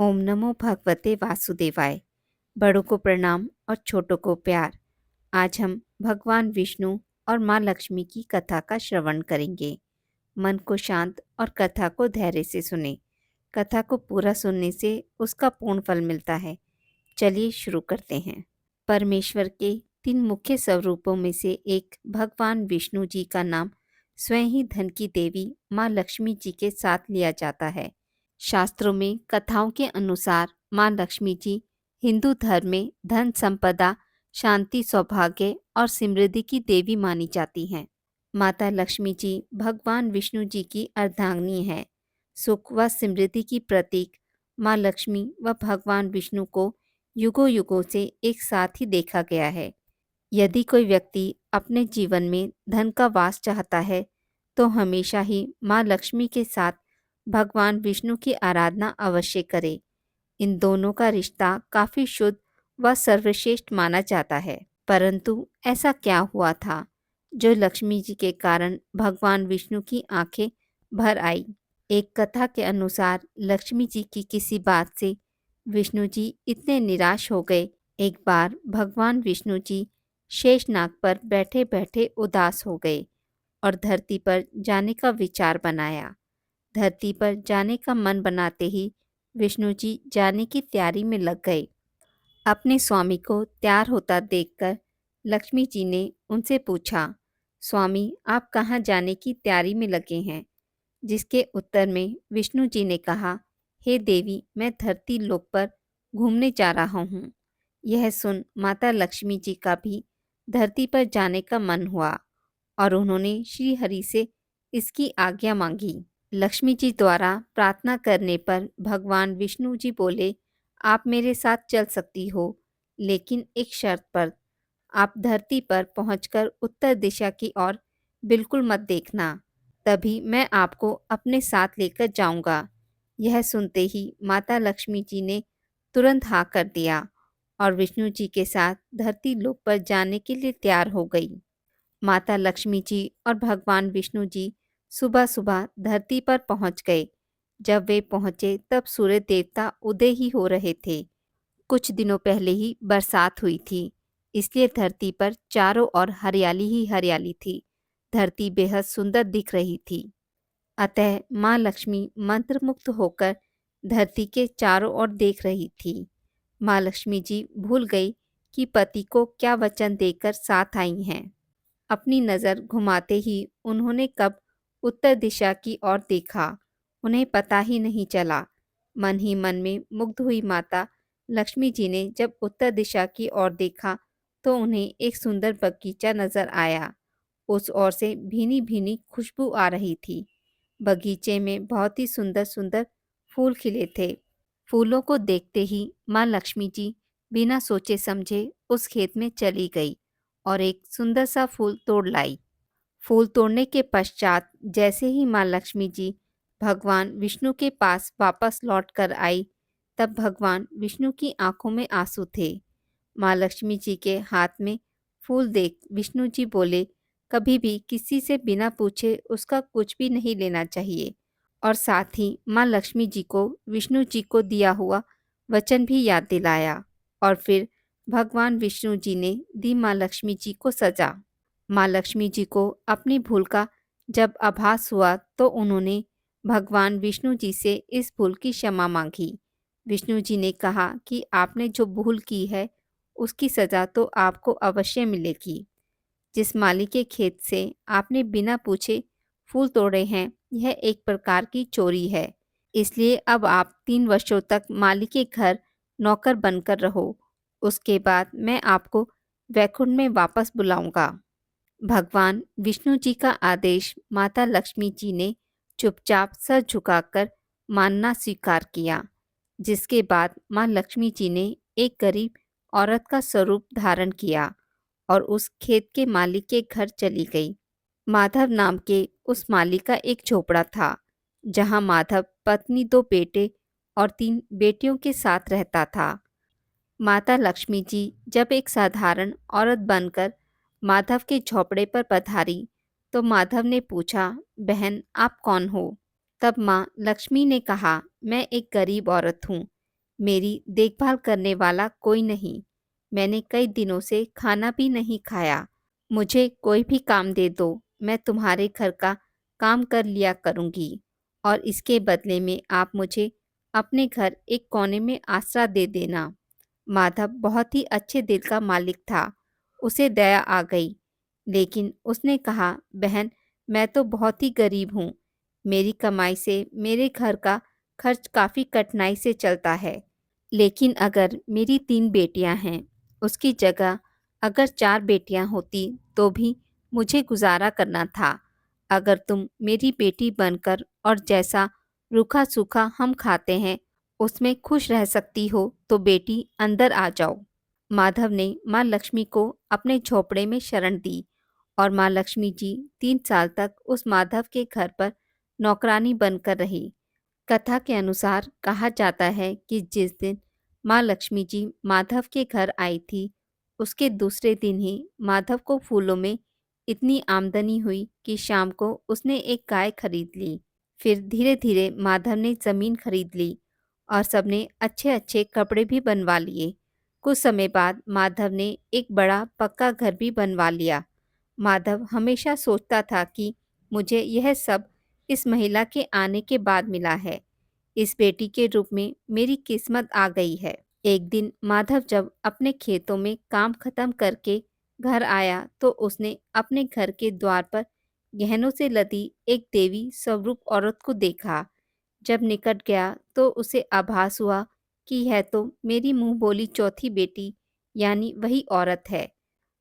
ओम नमो भगवते वासुदेवाय। बड़ों को प्रणाम और छोटों को प्यार। आज हम भगवान विष्णु और माँ लक्ष्मी की कथा का श्रवण करेंगे। मन को शांत और कथा को धैर्य से सुने। कथा को पूरा सुनने से उसका पूर्ण फल मिलता है। चलिए शुरू करते हैं। परमेश्वर के 3 मुख्य स्वरूपों में से एक भगवान विष्णु जी का नाम स्वयं ही धन की देवी माँ लक्ष्मी जी के साथ लिया जाता है। शास्त्रों में कथाओं के अनुसार माँ लक्ष्मी जी हिंदू धर्म में धन संपदा, शांति, सौभाग्य और समृद्धि की देवी मानी जाती हैं। माता लक्ष्मी जी भगवान विष्णु जी की अर्धांगिनी है। सुख व समृद्धि की प्रतीक माँ लक्ष्मी व भगवान विष्णु को युगों युगों से एक साथ ही देखा गया है। यदि कोई व्यक्ति अपने जीवन में धन का वास चाहता है तो हमेशा ही माँ लक्ष्मी के साथ भगवान विष्णु की आराधना अवश्य करे। इन दोनों का रिश्ता काफी शुद्ध व सर्वश्रेष्ठ माना जाता है। परंतु ऐसा क्या हुआ था जो लक्ष्मी जी के कारण भगवान विष्णु की आंखें भर आई। एक कथा के अनुसार लक्ष्मी जी की किसी बात से विष्णु जी इतने निराश हो गए। एक बार भगवान विष्णु जी शेषनाग पर बैठे बैठे उदास हो गए और धरती पर जाने का विचार बनाया। धरती पर जाने का मन बनाते ही विष्णु जी जाने की तैयारी में लग गए। अपने स्वामी को तैयार होता देखकर लक्ष्मी जी ने उनसे पूछा, स्वामी आप कहाँ जाने की तैयारी में लगे हैं। जिसके उत्तर में विष्णु जी ने कहा, हे देवी, मैं धरती लोक पर घूमने जा रहा हूँ। यह सुन माता लक्ष्मी जी का भी धरती पर जाने का मन हुआ और उन्होंने श्री हरि से इसकी आज्ञा मांगी। लक्ष्मी जी द्वारा प्रार्थना करने पर भगवान विष्णु जी बोले, आप मेरे साथ चल सकती हो, लेकिन एक शर्त पर। आप धरती पर पहुंचकर उत्तर दिशा की ओर बिल्कुल मत देखना, तभी मैं आपको अपने साथ लेकर जाऊंगा। यह सुनते ही माता लक्ष्मी जी ने तुरंत हाँ कर दिया और विष्णु जी के साथ धरती लोक पर जाने के लिए तैयार हो गई। माता लक्ष्मी जी और भगवान विष्णु जी सुबह सुबह धरती पर पहुंच गए। जब वे पहुंचे तब सूर्य देवता उदय ही हो रहे थे। कुछ दिनों पहले ही बरसात हुई थी, इसलिए धरती पर चारों ओर हरियाली ही हरियाली थी। धरती बेहद सुंदर दिख रही थी। अतः माँ लक्ष्मी मंत्रमुग्ध होकर धरती के चारों ओर देख रही थी। माँ लक्ष्मी जी भूल गई कि पति को क्या वचन देकर साथ आई हैं। अपनी नज़र घुमाते ही उन्होंने कब उत्तर दिशा की ओर देखा, उन्हें पता ही नहीं चला। मन ही मन में मुग्ध हुई माता लक्ष्मी जी ने जब उत्तर दिशा की ओर देखा तो उन्हें एक सुंदर बगीचा नजर आया। उस ओर से भीनी भीनी खुशबू आ रही थी। बगीचे में बहुत ही सुंदर सुंदर फूल खिले थे। फूलों को देखते ही माँ लक्ष्मी जी बिना सोचे समझे उस खेत में चली गई और एक सुंदर सा फूल तोड़ लाई। फूल तोड़ने के पश्चात जैसे ही माँ लक्ष्मी जी भगवान विष्णु के पास वापस लौट कर आई, तब भगवान विष्णु की आंखों में आंसू थे। माँ लक्ष्मी जी के हाथ में फूल देख विष्णु जी बोले, कभी भी किसी से बिना पूछे उसका कुछ भी नहीं लेना चाहिए। और साथ ही माँ लक्ष्मी जी को विष्णु जी को दिया हुआ वचन भी याद दिलाया। और फिर भगवान विष्णु जी ने दी माँ लक्ष्मी जी को सजा। माँ लक्ष्मी जी को अपनी भूल का जब आभास हुआ तो उन्होंने भगवान विष्णु जी से इस भूल की क्षमा मांगी। विष्णु जी ने कहा कि आपने जो भूल की है उसकी सजा तो आपको अवश्य मिलेगी। जिस माली के खेत से आपने बिना पूछे फूल तोड़े हैं, यह एक प्रकार की चोरी है। इसलिए अब आप 3 वर्षों तक माली के घर नौकर बनकर रहो। उसके बाद मैं आपको वैकुंठ में वापस बुलाऊंगा। भगवान विष्णु जी का आदेश माता लक्ष्मी जी ने चुपचाप सर झुकाकर मानना स्वीकार किया। जिसके बाद माँ लक्ष्मी जी ने एक गरीब औरत का स्वरूप धारण किया और उस खेत के मालिक के घर चली गई। माधव नाम के उस मालिक का एक झोपड़ा था, जहाँ माधव पत्नी, 2 बेटे और 3 बेटियों के साथ रहता था। माता लक्ष्मी जी जब एक साधारण औरत बनकर माधव के झोपड़े पर पधारी तो माधव ने पूछा, बहन आप कौन हो। तब माँ लक्ष्मी ने कहा, मैं एक गरीब औरत हूँ। मेरी देखभाल करने वाला कोई नहीं। मैंने कई दिनों से खाना भी नहीं खाया। मुझे कोई भी काम दे दो, मैं तुम्हारे घर का काम कर लिया करूँगी और इसके बदले में आप मुझे अपने घर एक कोने में आसरा दे देना। माधव बहुत ही अच्छे दिल का मालिक था। उसे दया आ गई, लेकिन उसने कहा, बहन, मैं तो बहुत ही गरीब हूँ। मेरी कमाई से मेरे घर का खर्च काफ़ी कठिनाई से चलता है। लेकिन अगर मेरी 3 बेटियां हैं, उसकी जगह अगर 4 बेटियां होती तो भी मुझे गुजारा करना था। अगर तुम मेरी बेटी बनकर और जैसा रूखा सूखा हम खाते हैं उसमें खुश रह सकती हो तो बेटी अंदर आ जाओ। माधव ने माँ लक्ष्मी को अपने झोपड़े में शरण दी और माँ लक्ष्मी जी 3 साल तक उस माधव के घर पर नौकरानी बनकर रही। कथा के अनुसार कहा जाता है कि जिस दिन माँ लक्ष्मी जी माधव के घर आई थी, उसके दूसरे दिन ही माधव को फूलों में इतनी आमदनी हुई कि शाम को उसने एक गाय खरीद ली। फिर धीरे धीरे माधव ने जमीन खरीद ली और सबने अच्छे अच्छे कपड़े भी बनवा लिए। कुछ समय बाद माधव ने एक बड़ा पक्का घर भी बनवा लिया। माधव हमेशा सोचता था कि मुझे यह सब इस महिला के आने के बाद मिला है। इस बेटी के रूप में मेरी किस्मत आ गई है। एक दिन माधव जब अपने खेतों में काम खत्म करके घर आया तो उसने अपने घर के द्वार पर गहनों से लदी एक देवी स्वरूप औरत को देखा। जब निकट गया तो उसे आभास हुआ कि यह तो मेरी मुंह बोली चौथी बेटी यानी वही औरत है।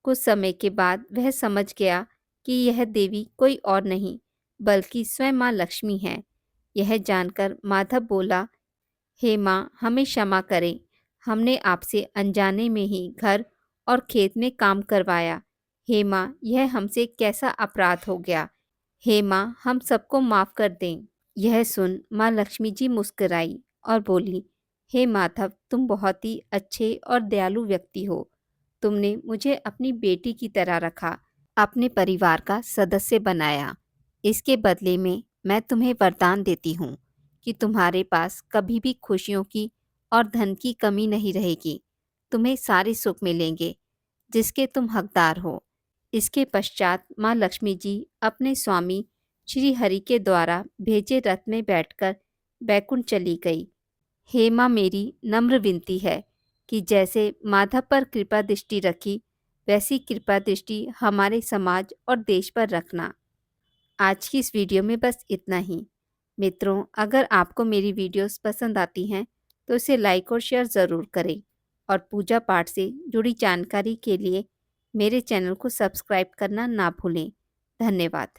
कुछ समय के बाद वह समझ गया कि यह देवी कोई और नहीं बल्कि स्वयं माँ लक्ष्मी है। यह जानकर माधव बोला, हे माँ, हमें क्षमा करें। हमने आपसे अनजाने में ही घर और खेत में काम करवाया। हे माँ, यह हमसे कैसा अपराध हो गया। हे माँ, हम सबको माफ़ कर दें। यह सुन माँ लक्ष्मी जी मुस्कुराई और बोली, हे माधव, तुम बहुत ही अच्छे और दयालु व्यक्ति हो। तुमने मुझे अपनी बेटी की तरह रखा, अपने परिवार का सदस्य बनाया। इसके बदले में मैं तुम्हें वरदान देती हूँ कि तुम्हारे पास कभी भी खुशियों की और धन की कमी नहीं रहेगी। तुम्हें सारे सुख मिलेंगे जिसके तुम हकदार हो। इसके पश्चात माँ लक्ष्मी जी अपने स्वामी श्री हरि के द्वारा भेजे रथ में बैठकर बैकुंठ चली गई। हे माँ, मेरी नम्र विनती है कि जैसे माधव पर कृपा दृष्टि रखी वैसी कृपा दृष्टि हमारे समाज और देश पर रखना। आज की इस वीडियो में बस इतना ही। मित्रों, अगर आपको मेरी वीडियोस पसंद आती हैं तो इसे लाइक और शेयर ज़रूर करें और पूजा पाठ से जुड़ी जानकारी के लिए मेरे चैनल को सब्सक्राइब करना ना भूलें। धन्यवाद।